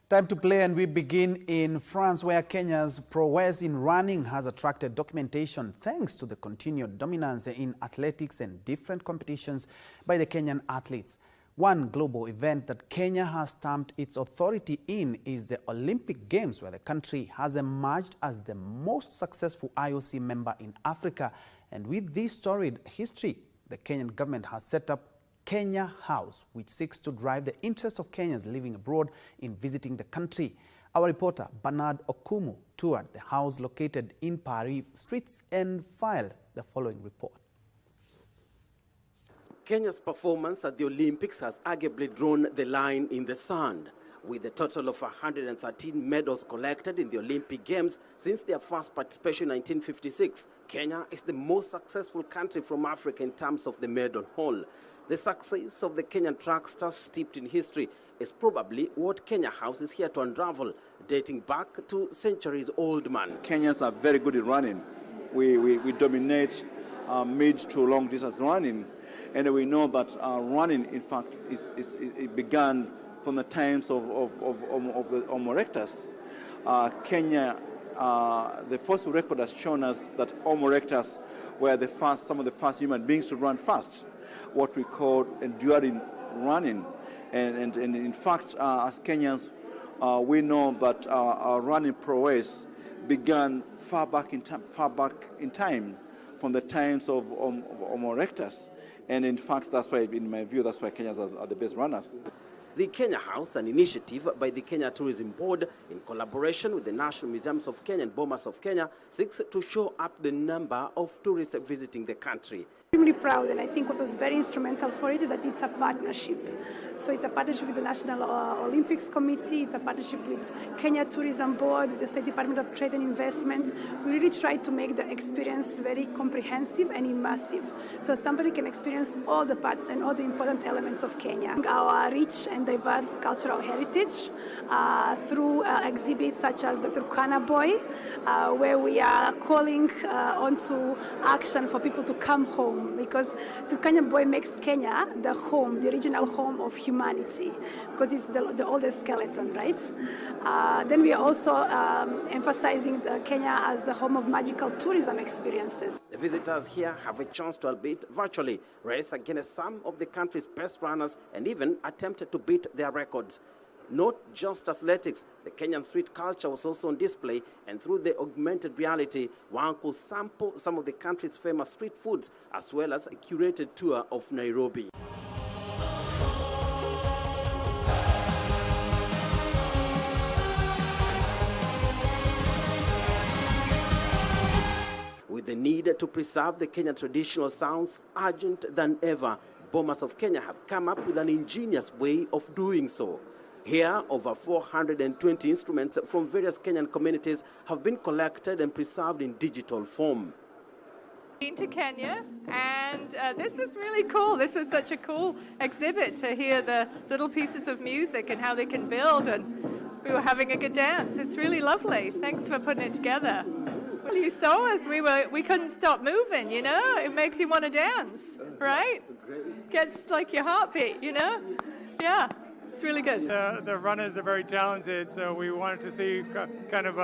Time to play, and we begin in France, where Kenya's prowess in running has attracted documentation thanks to the continued dominance in athletics and different competitions by the Kenyan athletes. One global event that Kenya has stamped its authority in is the Olympic Games, where the country has emerged as the most successful IOC member in Africa. And with this storied history, the Kenyan government has set up Kenya House, which seeks to drive the interest of Kenyans living abroad in visiting the country. Our reporter Bernard Okumu toured the house located in Paris streets and filed the following report. Kenya's performance at the Olympics has arguably drawn the line in the sand. With a total of 113 medals collected in the Olympic Games since their first participation in 1956, Kenya is the most successful country from Africa in terms of the medal haul. The success of the Kenyan track stars steeped in history is probably what Kenya House is here to unravel, dating back to centuries-old man. Kenyans are very good at running. We dominate mid to long distance running, and we know that running, in fact, it began from the times of the Homo erectus. Kenya, the fossil record has shown us that Homo erectus were some of the first human beings to run fast, what we call enduring running. And in fact, as Kenyans, we know that our running prowess began far back in time, from the times of Homo erectus. And in fact, that's why, in my view, that's why Kenyans are the best runners. The Kenya House, an initiative by the Kenya Tourism Board in collaboration with the National Museums of Kenya and Bomas of Kenya, seeks to show up the number of tourists visiting the country. I'm really proud, and I think what was very instrumental for it is that it's a partnership. So it's a partnership with the National Olympics Committee, it's a partnership with Kenya Tourism Board, with the State Department of Trade and Investment. We really tried to make the experience very comprehensive and immersive, so somebody can experience all the parts and all the important elements of Kenya. Our rich and diverse cultural heritage through exhibits such as the Turkana Boy, where we are calling onto action for people to come home, because Turkana Boy makes Kenya the home, the original home of humanity, because it's the oldest skeleton, right? Then we are also emphasizing Kenya as the home of magical tourism experiences. The visitors here have a chance to, albeit virtually, race against some of the country's best runners and even attempt to beat their records. Not just athletics, the Kenyan street culture was also on display, and through the augmented reality, one could sample some of the country's famous street foods, as well as a curated tour of Nairobi. With the need to preserve the Kenyan traditional sounds urgent than ever, Bomas of Kenya have come up with an ingenious way of doing so. Here, over 420 instruments from various Kenyan communities have been collected and preserved in digital form. Been to Kenya, and this was really cool. This was such a cool exhibit to hear the little pieces of music and how they can build, and we were having a good dance. It's really lovely. Thanks for putting it together. Well, you saw us. We couldn't stop moving, you know? It makes you want to dance, right? Gets like your heartbeat, you know? Yeah. It's really good. The runners are very talented, so we wanted to see kind of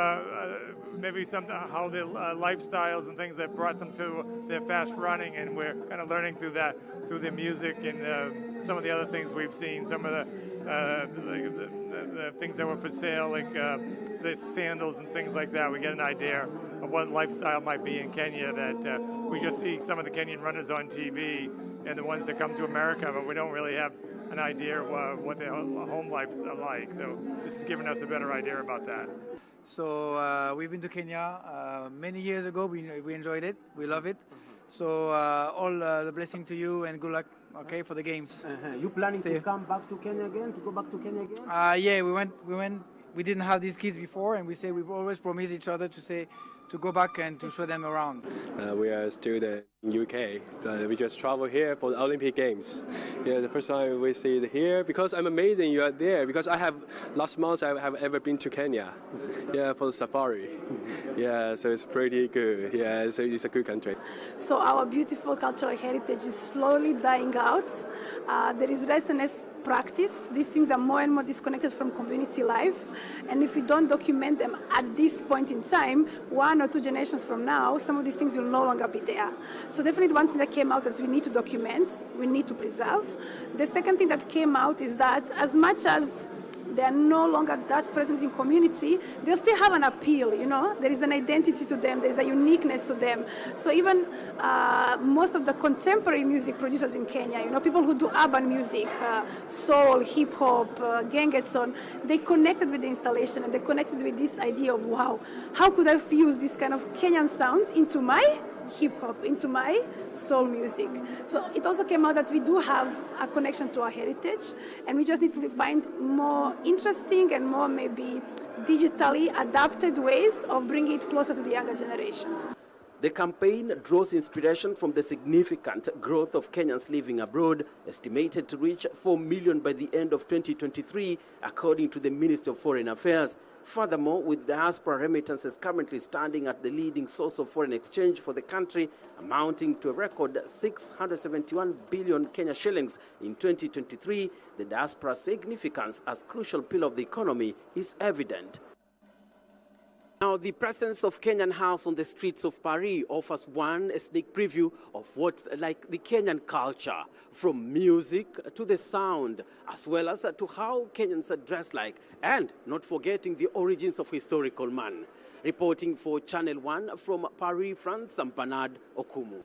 maybe how the lifestyles and things that brought them to their fast running, and we're kind of learning through that, through the music and some of the other things we've seen. Some of the things that were for sale, like the sandals and things like that. We get an idea of what lifestyle might be in Kenya that we just see some of the Kenyan runners on TV and the ones that come to America, but we don't really have an idea of what their home lives are like. So this has given us a better idea about that. So we've been to Kenya many years ago. We enjoyed it. We love it. So all the blessing to you and good luck, okay, for the games. You planning to come back to Kenya again, to go back to Kenya again? Yeah, we went. We didn't have these kids before, and we've always promised each other to go back and to show them around. We are students in UK. We just travel here for the Olympic Games. Yeah, the first time we see it here, because I'm amazing you are there, because last month I have ever been to Kenya, yeah, for the safari. Yeah, so it's pretty good. Yeah, so it's a good country. So our beautiful cultural heritage is slowly dying out. There is less and less practice. These things are more and more disconnected from community life. And if we don't document them at this point in time, 1 or 2 generations from now, some of these things will no longer be there. So definitely one thing that came out is we need to document, we need to preserve. The second thing that came out is that as much as they are no longer that present in community, they still have an appeal, you know? There is an identity to them, there is a uniqueness to them. So even most of the contemporary music producers in Kenya, you know, people who do urban music, soul, hip hop, gengetone, they connected with the installation and they connected with this idea of, wow, how could I fuse this kind of Kenyan sounds into my hip hop, into my soul music. So it also came out that we do have a connection to our heritage, and we just need to find more interesting and more maybe digitally adapted ways of bringing it closer to the younger generations. The campaign draws inspiration from the significant growth of Kenyans living abroad, estimated to reach 4 million by the end of 2023, according to the Ministry of Foreign Affairs. Furthermore, with diaspora remittances currently standing at the leading source of foreign exchange for the country, amounting to a record 671 billion Kenya shillings in 2023, the diaspora's significance as a crucial pillar of the economy is evident. Now, the presence of Kenyan House on the streets of Paris offers a sneak preview of what's like the Kenyan culture, from music to the sound, as well as to how Kenyans are dressed like, and not forgetting the origins of historical man. Reporting for Channel 1 from Paris, France, I'm Bernard Okumu.